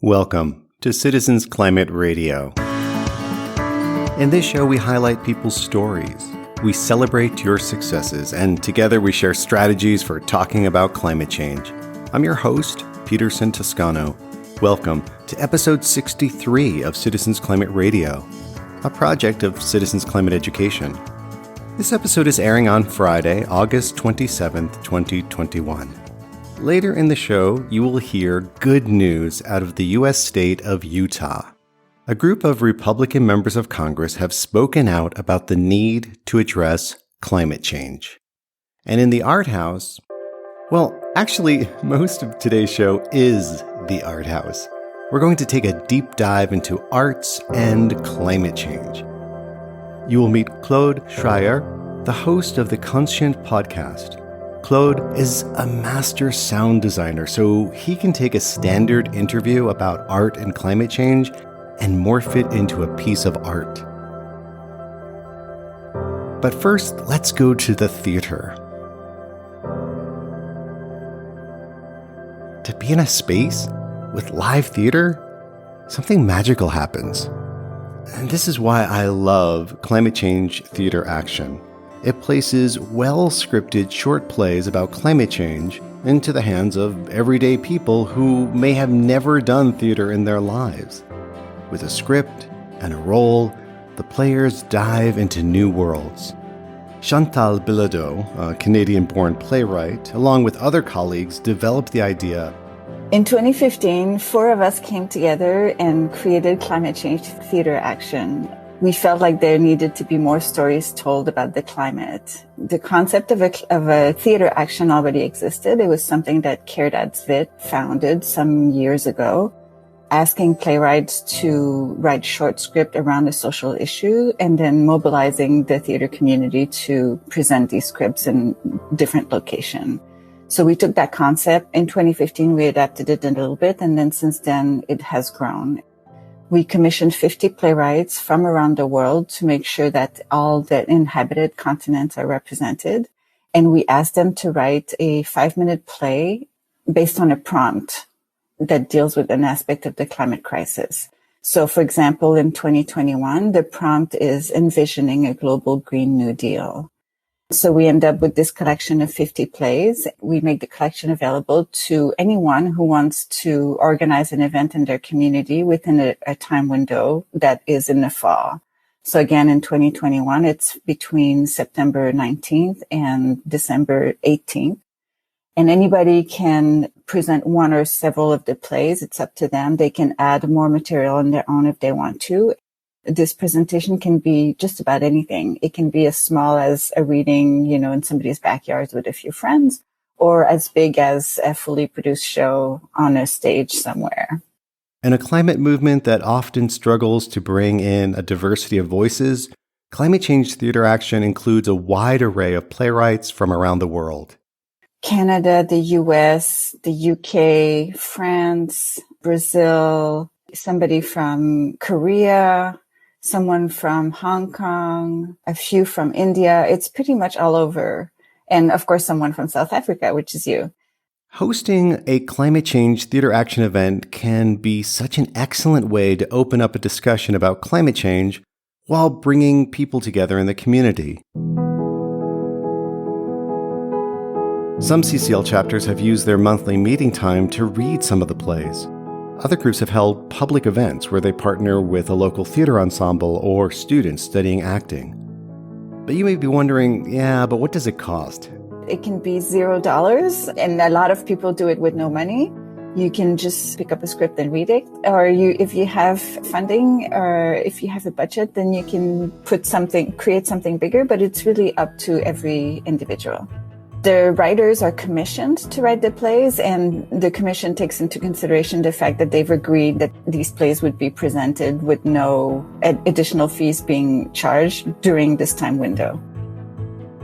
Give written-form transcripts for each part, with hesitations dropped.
Welcome to Citizens Climate Radio. In this show, we highlight people's stories. We celebrate your successes, and together we share strategies for talking about climate change. I'm your host, Peterson Toscano. Welcome to episode 63 of Citizens Climate Radio, a project of Citizens Climate Education. This episode is airing on Friday, August 27th, 2021. Later in the show, you will hear good news out of the U.S. state of Utah. A group of Republican members of Congress have spoken out about the need to address climate change. And in the Art House, well, actually, most of today's show is the Art House. We're going to take a deep dive into arts and climate change. You will meet Claude Schreier, the host of the Conscient podcast. Claude is a master sound designer, so he can take a standard interview about art and climate change and morph it into a piece of art. But first, let's go to the theater. To be in a space with live theater, something magical happens. And this is why I love climate change theater action. It places well-scripted short plays about climate change into the hands of everyday people who may have never done theater in their lives. With a script and a role, the players dive into new worlds. Chantal Bilodeau, a Canadian-born playwright, along with other colleagues, developed the idea. In 2015, 4 of us came together and created climate change theater action. We felt like there needed to be more stories told about the climate. The concept of a theater action already existed. It was something that Caridad Svit founded some years ago, asking playwrights to write short script around a social issue and then mobilizing the theater community to present these scripts in different locations. So we took that concept. In 2015, we adapted it a little bit, and then since then, it has grown. We commissioned 50 playwrights from around the world to make sure that all the inhabited continents are represented. And we asked them to write a 5-minute play based on a prompt that deals with an aspect of the climate crisis. So, for example, in 2021, the prompt is envisioning a global Green New Deal. So we end up with this collection of 50 plays. We make the collection available to anyone who wants to organize an event in their community within a time window that is in the fall. So again, in 2021, it's between September 19th and December 18th. And anybody can present one or several of the plays. It's up to them. They can add more material on their own if they want to. This presentation can be just about anything. It can be as small as a reading, in somebody's backyard with a few friends, or as big as a fully produced show on a stage somewhere. In a climate movement that often struggles to bring in a diversity of voices, climate change theater action includes a wide array of playwrights from around the world. Canada, the US, the UK, France, Brazil, somebody from Korea, someone from Hong Kong, a few from India. It's pretty much all over. And of course, someone from South Africa, which is you. Hosting a climate change theater action event can be such an excellent way to open up a discussion about climate change while bringing people together in the community. Some CCL chapters have used their monthly meeting time to read some of the plays. Other groups have held public events where they partner with a local theater ensemble or students studying acting. But you may be wondering, but what does it cost? It can be $0, and a lot of people do it with no money. You can just pick up a script and read it. Or if you have funding or if you have a budget, then you can create something bigger, but it's really up to every individual. The writers are commissioned to write the plays, and the commission takes into consideration the fact that they've agreed that these plays would be presented with no additional fees being charged during this time window.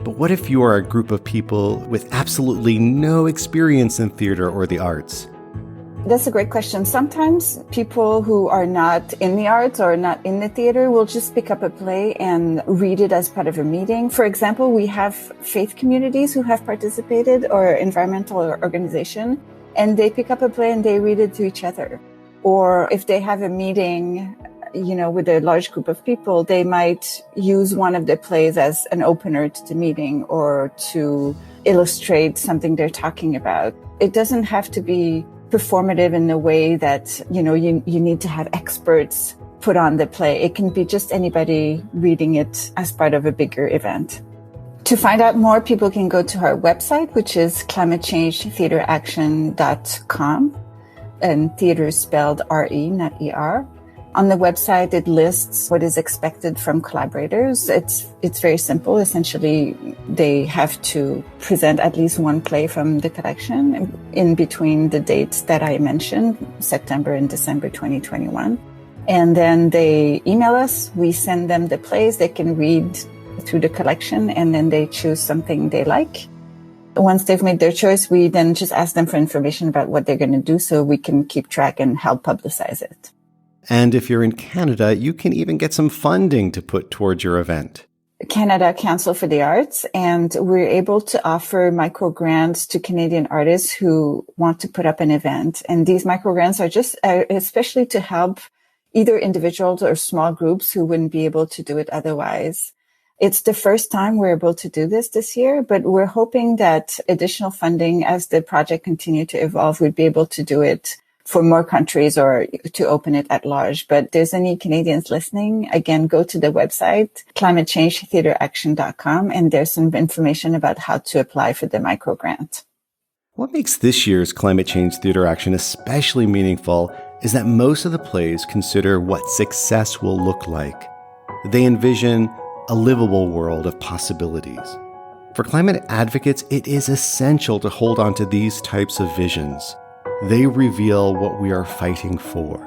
But what if you are a group of people with absolutely no experience in theater or the arts? That's a great question. Sometimes people who are not in the arts or not in the theater will just pick up a play and read it as part of a meeting. For example, we have faith communities who have participated, or environmental organization, and they pick up a play and they read it to each other. Or if they have a meeting, with a large group of people, they might use one of the plays as an opener to the meeting or to illustrate something they're talking about. It doesn't have to be performative in the way that, you need to have experts put on the play. It can be just anybody reading it as part of a bigger event. To find out more, people can go to our website, which is climatechangetheateraction.com, and theater is spelled R-E, not E-R. On the website, it lists what is expected from collaborators. It's very simple. Essentially, they have to present at least one play from the collection in between the dates that I mentioned, September and December 2021. And then they email us. We send them the plays. They can read through the collection, and then they choose something they like. Once they've made their choice, we then just ask them for information about what they're going to do so we can keep track and help publicize it. And if you're in Canada, you can even get some funding to put towards your event. Canada Council for the Arts, and we're able to offer micro grants to Canadian artists who want to put up an event. And these micro grants are just especially to help either individuals or small groups who wouldn't be able to do it otherwise. It's the first time we're able to do this year, but we're hoping that additional funding as the project continues to evolve, we'd be able to do it for more countries or to open it at large. But if there's any Canadians listening, again, go to the website, climatechangetheateraction.com, and there's some information about how to apply for the micro grant. What makes this year's Climate Change Theater Action especially meaningful is that most of the plays consider what success will look like. They envision a livable world of possibilities. For climate advocates, it is essential to hold on to these types of visions. They reveal what we are fighting for.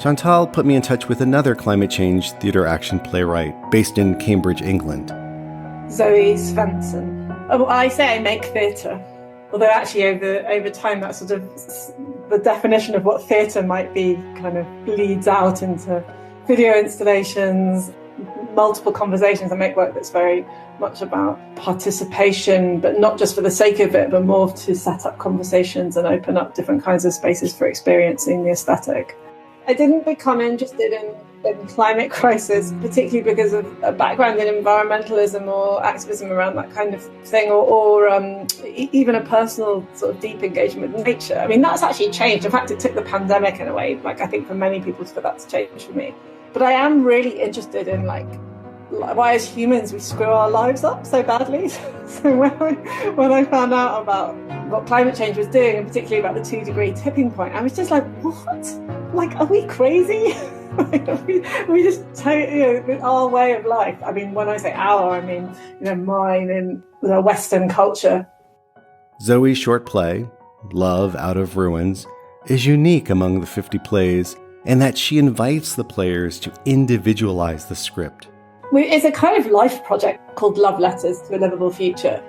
Chantal put me in touch with another climate change theater action playwright based in Cambridge, England. Zoe Svensson. I say I make theatre, although actually over time that sort of the definition of what theatre might be kind of bleeds out into video installations, multiple conversations. I make work that's very much about participation, but not just for the sake of it, but more to set up conversations and open up different kinds of spaces for experiencing the aesthetic. I didn't become interested in climate crisis, particularly because of a background in environmentalism or activism around that kind of thing, or even a personal sort of deep engagement with nature. I mean, that's actually changed. In fact, it took the pandemic in a way, I think for many people, for that to change for me. But I am really interested in why as humans we screw our lives up so badly. So when I found out about what climate change was doing, and particularly about the 2-degree tipping point, I was just like, what? Are we crazy? we just take our way of life. I mean, when I say our, I mean mine in the Western culture. Zoe's short play, Love Out of Ruins, is unique among the 50 plays in that she invites the players to individualize the script. It's a kind of life project called Love Letters to a Livable Future.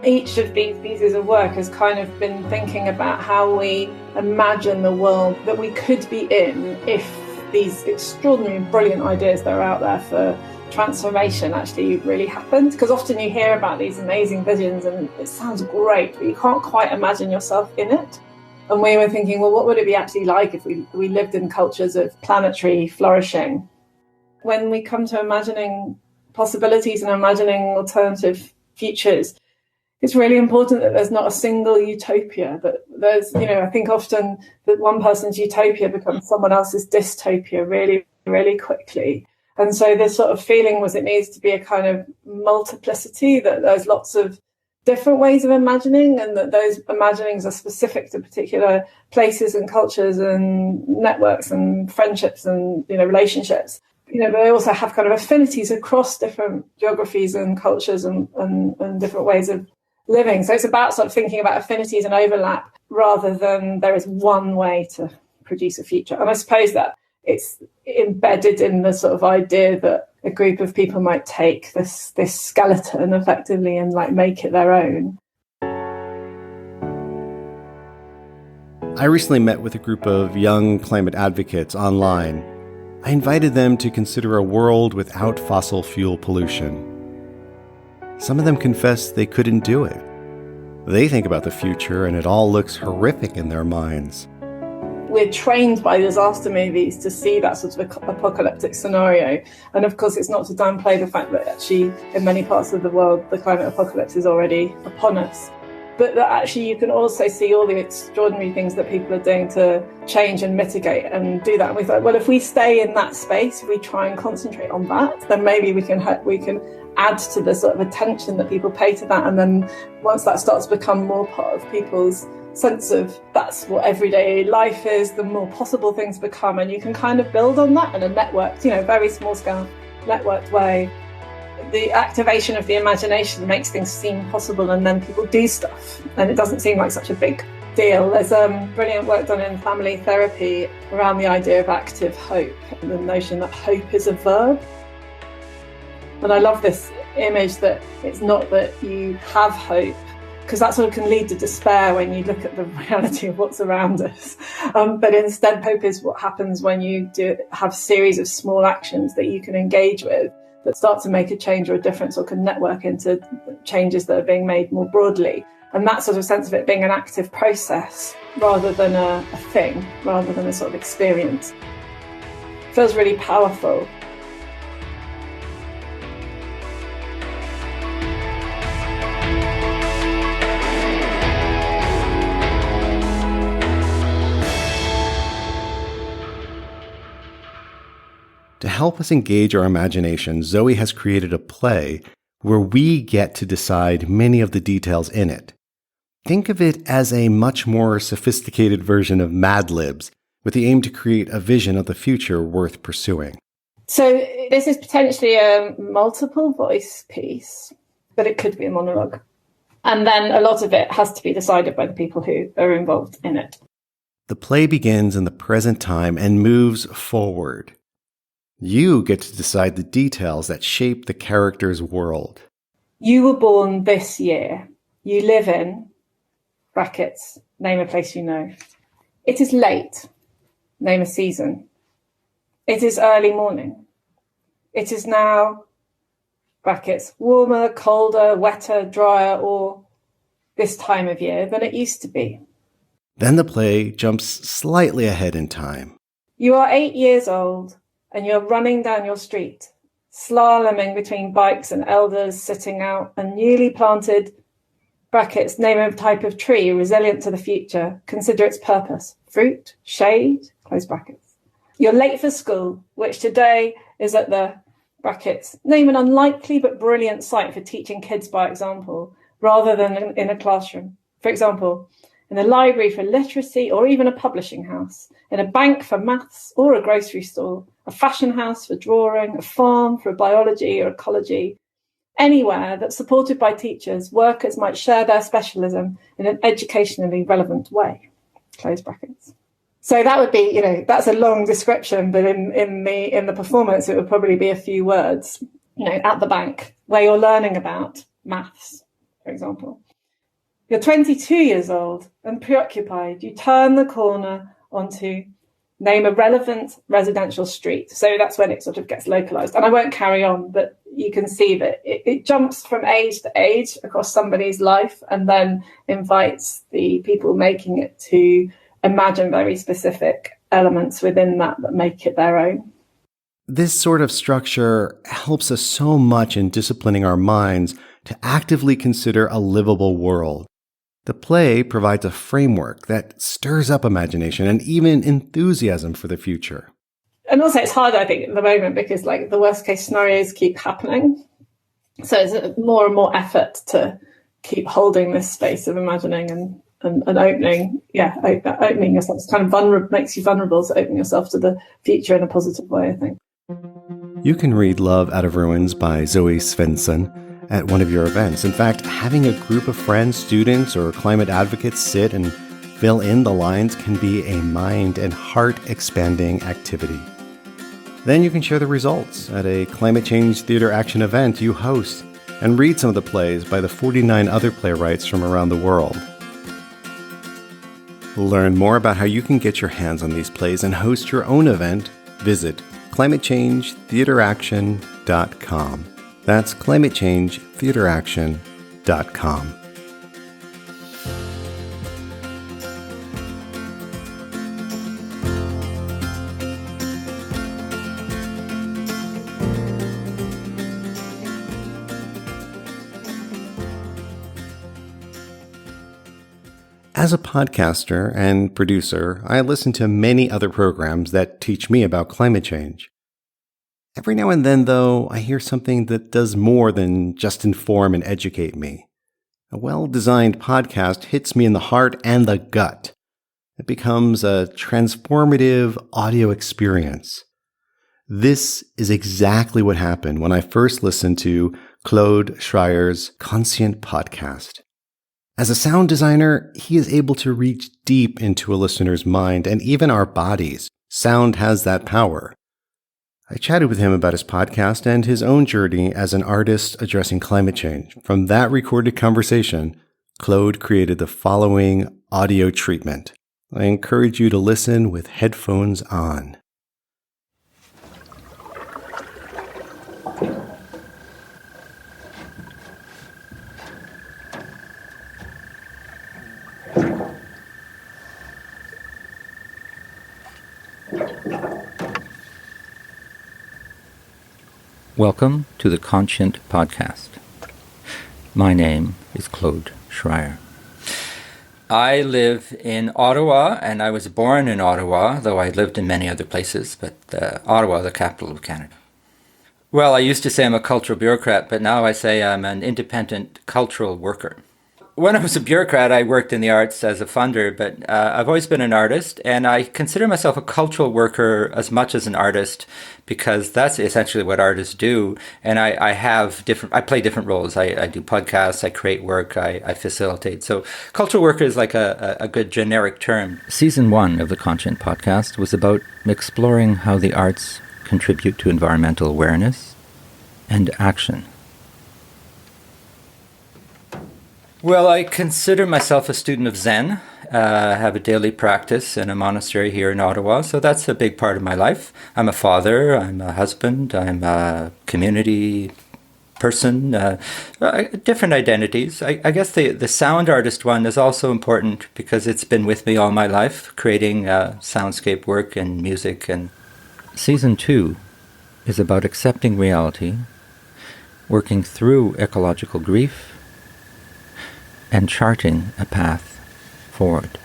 Each of these pieces of work has kind of been thinking about how we imagine the world that we could be in if these extraordinary and brilliant ideas that are out there for transformation actually really happened. Because often you hear about these amazing visions and it sounds great, but you can't quite imagine yourself in it. And we were thinking, well, what would it be actually like if we lived in cultures of planetary flourishing? When we come to imagining possibilities and imagining alternative futures, it's really important that there's not a single utopia, that there's, I think often that one person's utopia becomes someone else's dystopia really, really quickly. And so this sort of feeling was it needs to be a kind of multiplicity, that there's lots of different ways of imagining, and that those imaginings are specific to particular places and cultures and networks and friendships and, relationships. But they also have kind of affinities across different geographies and cultures and different ways of living. So it's about sort of thinking about affinities and overlap rather than there is one way to produce a future. And I suppose that it's embedded in the sort of idea that a group of people might take this skeleton effectively and make it their own. I recently met with a group of young climate advocates online. I invited them to consider a world without fossil fuel pollution. Some of them confessed they couldn't do it. They think about the future and it all looks horrific in their minds. We're trained by disaster movies to see that sort of apocalyptic scenario. And of course, it's not to downplay the fact that actually in many parts of the world, the climate apocalypse is already upon us. But that actually you can also see all the extraordinary things that people are doing to change and mitigate and do that. And we thought, well, if we stay in that space, if we try and concentrate on that, then maybe we can add to the sort of attention that people pay to that. And then once that starts to become more part of people's sense of that's what everyday life is, the more possible things become. And you can kind of build on that in a networked, very small scale, networked way. The activation of the imagination makes things seem possible, and then people do stuff, and it doesn't seem like such a big deal. There's brilliant work done in family therapy around the idea of active hope and the notion that hope is a verb. And I love this image that it's not that you have hope, because that sort of can lead to despair when you look at the reality of what's around us. But instead, hope is what happens when you have a series of small actions that you can engage with that start to make a change or a difference or can network into changes that are being made more broadly. And that sort of sense of it being an active process rather than a thing, rather than a sort of experience, feels really powerful. To help us engage our imagination, Zoe has created a play where we get to decide many of the details in it. Think of it as a much more sophisticated version of Mad Libs, with the aim to create a vision of the future worth pursuing. So this is potentially a multiple voice piece, but it could be a monologue. And then a lot of it has to be decided by the people who are involved in it. The play begins in the present time and moves forward. You get to decide the details that shape the character's world. You were born this year. You live in, brackets, name a place you know. It is late, name a season. It is early morning. It is now, brackets, warmer, colder, wetter, drier, or this time of year than it used to be. Then the play jumps slightly ahead in time. You are 8 years old, and you're running down your street, slaloming between bikes and elders sitting out and newly planted, brackets, name of type of tree, resilient to the future, consider its purpose, fruit, shade, close brackets. You're late for school, which today is at the, brackets, name an unlikely but brilliant site for teaching kids by example, rather than in a classroom. For example, in a library for literacy, or even a publishing house, in a bank for maths, or a grocery store, a fashion house for drawing, a farm for biology or ecology. Anywhere that's supported by teachers, workers might share their specialism in an educationally relevant way. Close brackets. So that would be, that's a long description, but in the performance, it would probably be a few words, at the bank, where you're learning about maths, for example. You're 22 years old and preoccupied. You turn the corner onto name a relevant residential street. So that's when it sort of gets localized. And I won't carry on, but you can see that it jumps from age to age across somebody's life and then invites the people making it to imagine very specific elements within that make it their own. This sort of structure helps us so much in disciplining our minds to actively consider a livable world. The play provides a framework that stirs up imagination and even enthusiasm for the future. And also it's hard, I think, at the moment because the worst case scenarios keep happening. So it's more and more effort to keep holding this space of imagining and opening, opening yourself. It's kind of vulnerable, makes you vulnerable to opening yourself to the future in a positive way, I think. You can read Love Out of Ruins by Zoe Svensson at one of your events. In fact, having a group of friends, students, or climate advocates sit and fill in the lines can be a mind and heart expanding activity. Then you can share the results at a climate change theater action event you host and read some of the plays by the 49 other playwrights from around the world. Learn more about how you can get your hands on these plays and host your own event. Visit climatechangetheateraction.com. That's climatechangetheateraction.com. As a podcaster and producer, I listen to many other programs that teach me about climate change. Every now and then, though, I hear something that does more than just inform and educate me. A well-designed podcast hits me in the heart and the gut. It becomes a transformative audio experience. This is exactly what happened when I first listened to Claude Schreier's Conscient podcast. As a sound designer, he is able to reach deep into a listener's mind and even our bodies. Sound has that power. I chatted with him about his podcast and his own journey as an artist addressing climate change. From that recorded conversation, Claude created the following audio treatment. I encourage you to listen with headphones on. Welcome to the Conscient Podcast. My name is Claude Schreier. I live in Ottawa, and I was born in Ottawa, though I lived in many other places, but Ottawa, the capital of Canada. Well, I used to say I'm a cultural bureaucrat, but now I say I'm an independent cultural worker. When I was a bureaucrat, I worked in the arts as a funder, but I've always been an artist, and I consider myself a cultural worker as much as an artist, because that's essentially what artists do. And I play different roles. I do podcasts, I create work, I facilitate. So cultural worker is like a good generic term. Season 1 of the Conscient Podcast was about exploring how the arts contribute to environmental awareness and action. Well, I consider myself a student of Zen. I have a daily practice in a monastery here in Ottawa, so that's a big part of my life. I'm a father, I'm a husband, I'm a community person, different identities. I guess the sound artist one is also important because it's been with me all my life, creating soundscape work and music. And Season 2 is about accepting reality, working through ecological grief, and charting a path forward.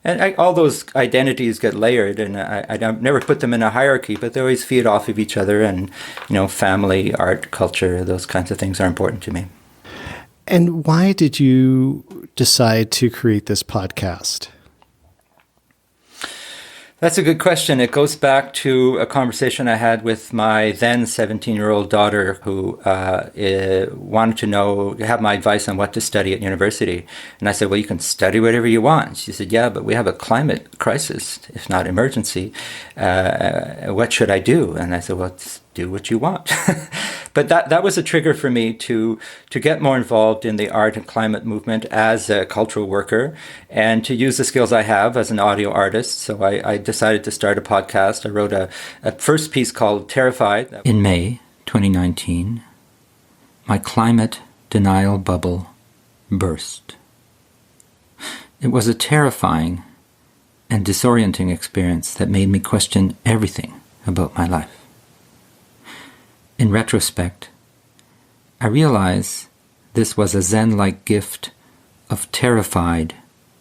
And all those identities get layered, and I never put them in a hierarchy, but they always feed off of each other, and family, art, culture, those kinds of things are important to me. And why did you decide to create this podcast? That's a good question. It goes back to a conversation I had with my then 17-year-old daughter who wanted to have my advice on what to study at university. And I said, well, you can study whatever you want. She said, yeah, but we have a climate crisis, if not emergency. What should I do? And I said, well, just do what you want. But that was a trigger for me to get more involved in the art and climate movement as a cultural worker and to use the skills I have as an audio artist. So I decided to start a podcast. I wrote a first piece called Terrified. In May 2019, my climate denial bubble burst. It was a terrifying and disorienting experience that made me question everything about my life. In retrospect, I realize this was a Zen-like gift of terrified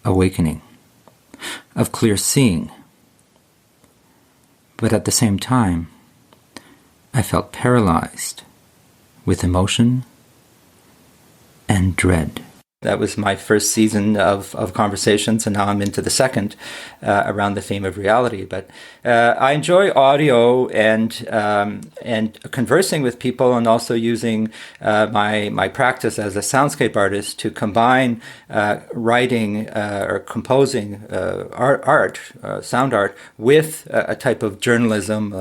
awakening, of clear seeing. But at the same time, I felt paralyzed with emotion and dread. That was my first season of conversations, and now I'm into the second around the theme of reality. But I enjoy audio and conversing with people, and also using my practice as a soundscape artist to combine writing or composing sound art, with a type of journalism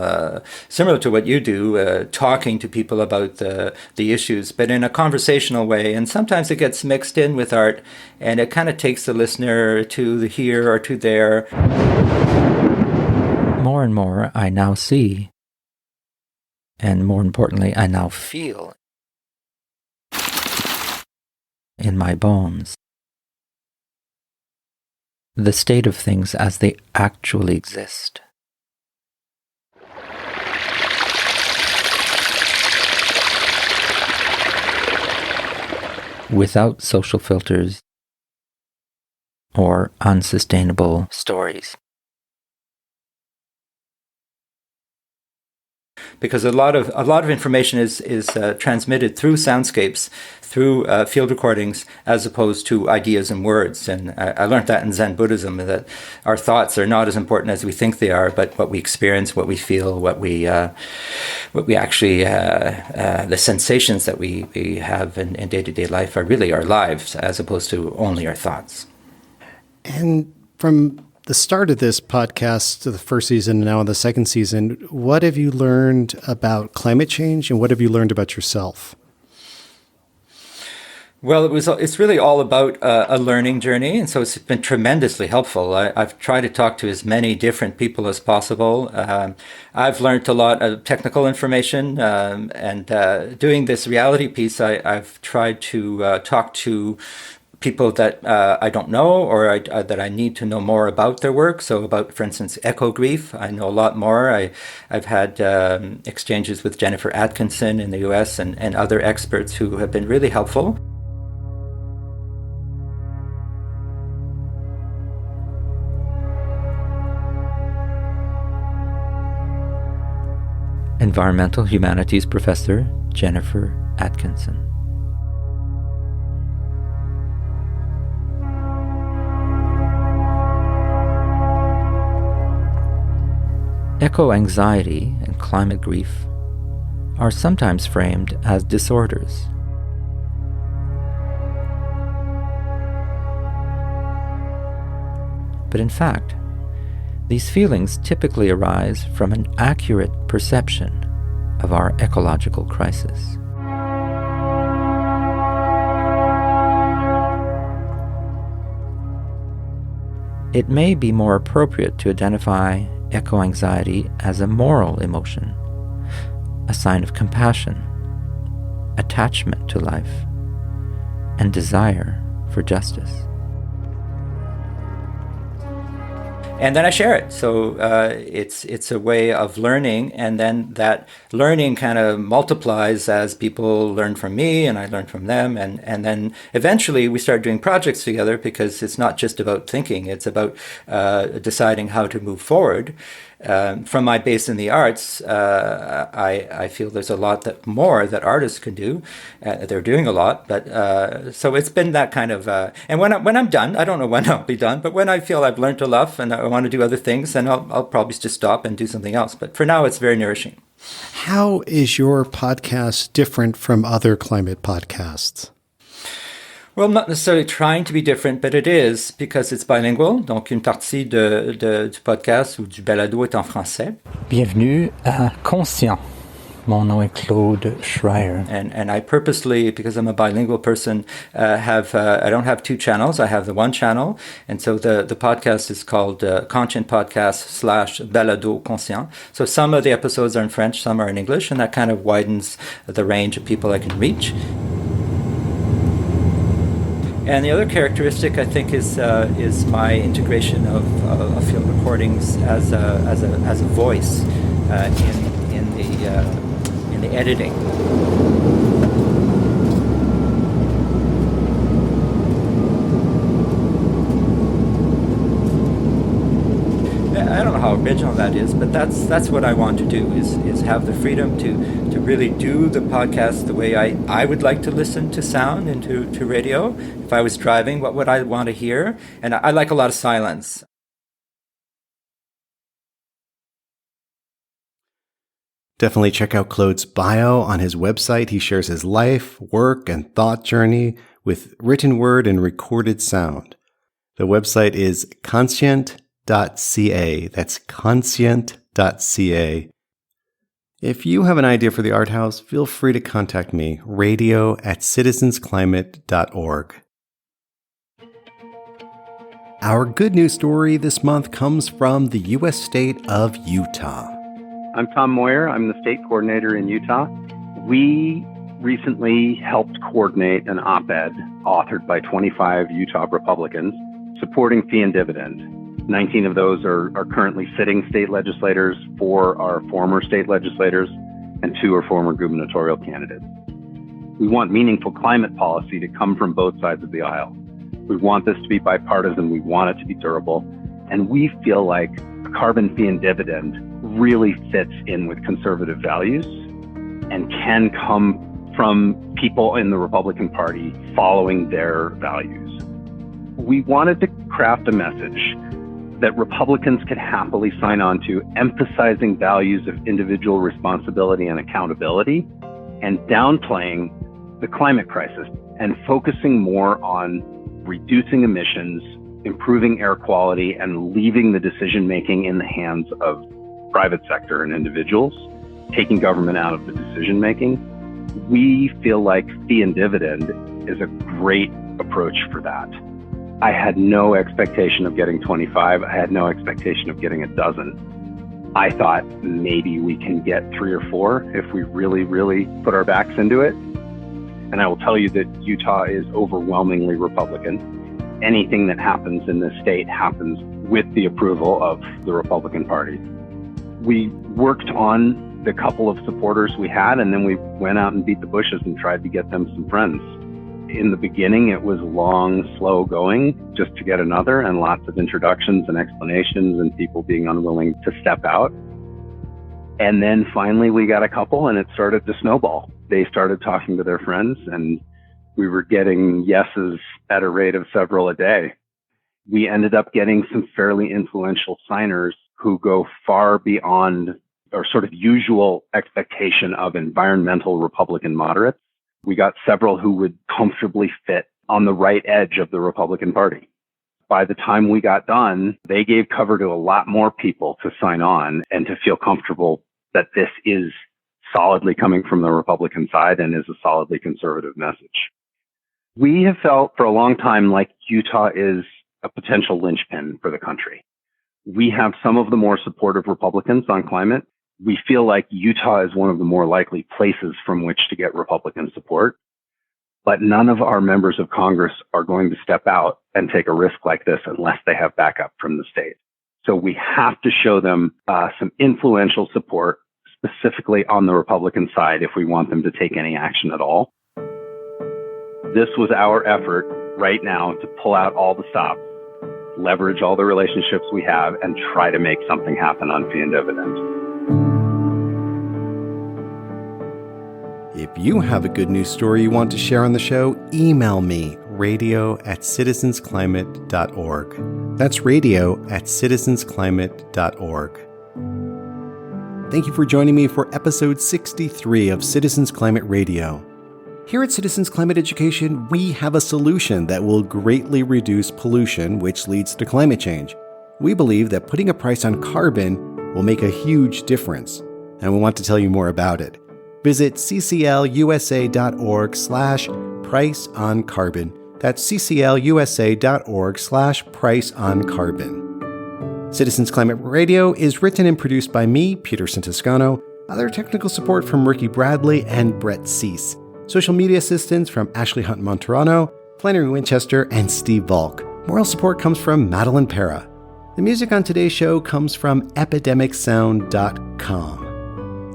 similar to what you do, talking to people about the issues, but in a conversational way. And sometimes it gets mixed in with art, and it kind of takes the listener to the here or to there. More and more I now see, and more importantly, I now feel in my bones the state of things as they actually exist. Without social filters or unsustainable stories. Because a lot of information is transmitted through soundscapes, through field recordings, as opposed to ideas and words. And I learned that in Zen Buddhism, that our thoughts are not as important as we think they are, but what we experience, what we feel, what we actually, the sensations that we have in day-to-day life are really our lives, as opposed to only our thoughts. And from the start of this podcast, to the first season and now in the second season, what have you learned about climate change, and what have you learned about yourself? Well, it's really all about a learning journey, and so it's been tremendously helpful. I've tried to talk to as many different people as possible. I've learned a lot of technical information, and doing this reality piece, I've tried to talk to people that I don't know, or that I need to know more about their work. So about, for instance, echo grief, I know a lot more. I've had exchanges with Jennifer Atkinson in the US and other experts who have been really helpful. Environmental Humanities Professor Jennifer Atkinson. Eco-anxiety and climate grief are sometimes framed as disorders. But in fact, these feelings typically arise from an accurate perception of our ecological crisis. It may be more appropriate to identify eco-anxiety as a moral emotion, a sign of compassion, attachment to life, and desire for justice. And then I share it. So it's a way of learning, and then that learning kind of multiplies as people learn from me and I learn from them, and then eventually we start doing projects together, because it's not just about thinking, it's about deciding how to move forward. From my base in the arts, I feel there's a lot more that artists can do. They're doing a lot, but so it's been that kind of. And when I'm done, I don't know when I'll be done, but when I feel I've learned enough and I want to do other things, then I'll probably just stop and do something else. But for now, it's very nourishing. How is your podcast different from other climate podcasts? Well, not necessarily trying to be different, but it is, because it's bilingual. Donc, une partie du podcast ou du balado est en français. Bienvenue à Conscient. Mon nom est Claude Schreier. And I purposely, because I'm a bilingual person, I don't have two channels. I have the one channel. And so the podcast is called Conscient Podcast / Balado Conscient. So some of the episodes are in French, some are in English, and that kind of widens the range of people I can reach. And the other characteristic, I think, is my integration of field recordings as a voice in the editing. I don't know how original that is, but that's what I want to do, is have the freedom to really do the podcast the way I would like to listen to sound and to radio. If I was driving, what would I want to hear? And I like a lot of silence. Definitely check out Claude's bio on his website. He shares his life, work, and thought journey with written word and recorded sound. The website is conscient.ca. That's conscient.ca. If you have an idea for the Art House, feel free to contact me, radio@citizensclimate.org. Our good news story this month comes from the U.S. state of Utah. I'm Tom Moyer. I'm the state coordinator in Utah. We recently helped coordinate an op-ed authored by 25 Utah Republicans supporting fee and dividend. 19 of those are currently sitting state legislators, 4 are former state legislators, and 2 are former gubernatorial candidates. We want meaningful climate policy to come from both sides of the aisle. We want this to be bipartisan. We want it to be durable. And we feel like a carbon fee and dividend really fits in with conservative values and can come from people in the Republican Party following their values. We wanted to craft a message that Republicans could happily sign on to, emphasizing values of individual responsibility and accountability, and downplaying the climate crisis and focusing more on reducing emissions, improving air quality, and leaving the decision-making in the hands of private sector and individuals, taking government out of the decision-making. We feel like fee and dividend is a great approach for that. I had no expectation of getting 25. I had no expectation of getting a dozen. I thought maybe we can get 3 or 4 if we really, really put our backs into it. And I will tell you that Utah is overwhelmingly Republican. Anything that happens in this state happens with the approval of the Republican Party. We worked on the couple of supporters we had, and then we went out and beat the bushes and tried to get them some friends. In the beginning, it was long, slow going just to get another, and lots of introductions and explanations and people being unwilling to step out. And then finally we got a couple, and it started to snowball. They started talking to their friends, and we were getting yeses at a rate of several a day. We ended up getting some fairly influential signers who go far beyond our sort of usual expectation of environmental Republican moderates. We got several who would comfortably fit on the right edge of the Republican Party. By the time we got done, they gave cover to a lot more people to sign on and to feel comfortable that this is solidly coming from the Republican side and is a solidly conservative message. We have felt for a long time like Utah is a potential linchpin for the country. We have some of the more supportive Republicans on climate. We feel like Utah is one of the more likely places from which to get Republican support. But none of our members of Congress are going to step out and take a risk like this unless they have backup from the state. So we have to show them some influential support, specifically on the Republican side, if we want them to take any action at all. This was our effort right now to pull out all the stops, leverage all the relationships we have, and try to make something happen on fee and dividend. If you have a good news story you want to share on the show, email me, radio@citizensclimate.org. That's radio@citizensclimate.org. Thank you for joining me for episode 63 of Citizens Climate Radio. Here at Citizens Climate Education, we have a solution that will greatly reduce pollution, which leads to climate change. We believe that putting a price on carbon will make a huge difference, and we want to tell you more about it. Visit cclusa.org/priceoncarbon. That's cclusa.org/priceoncarbon. Citizens Climate Radio is written and produced by me, Peter Santiscano. Other technical support from Ricky Bradley and Brett Cease. Social media assistance from Ashley Hunt Monterano, Flannery Winchester, and Steve Volk. Moral support comes from Madeline Pera. The music on today's show comes from epidemicsound.com.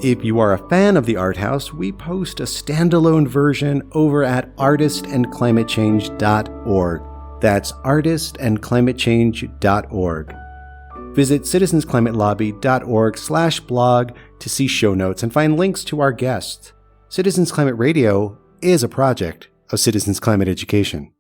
If you are a fan of the Art House, we post a standalone version over at artistandclimatechange.org. That's artistandclimatechange.org. Visit citizensclimatelobby.org/blog to see show notes and find links to our guests. Citizens Climate Radio is a project of Citizens Climate Education.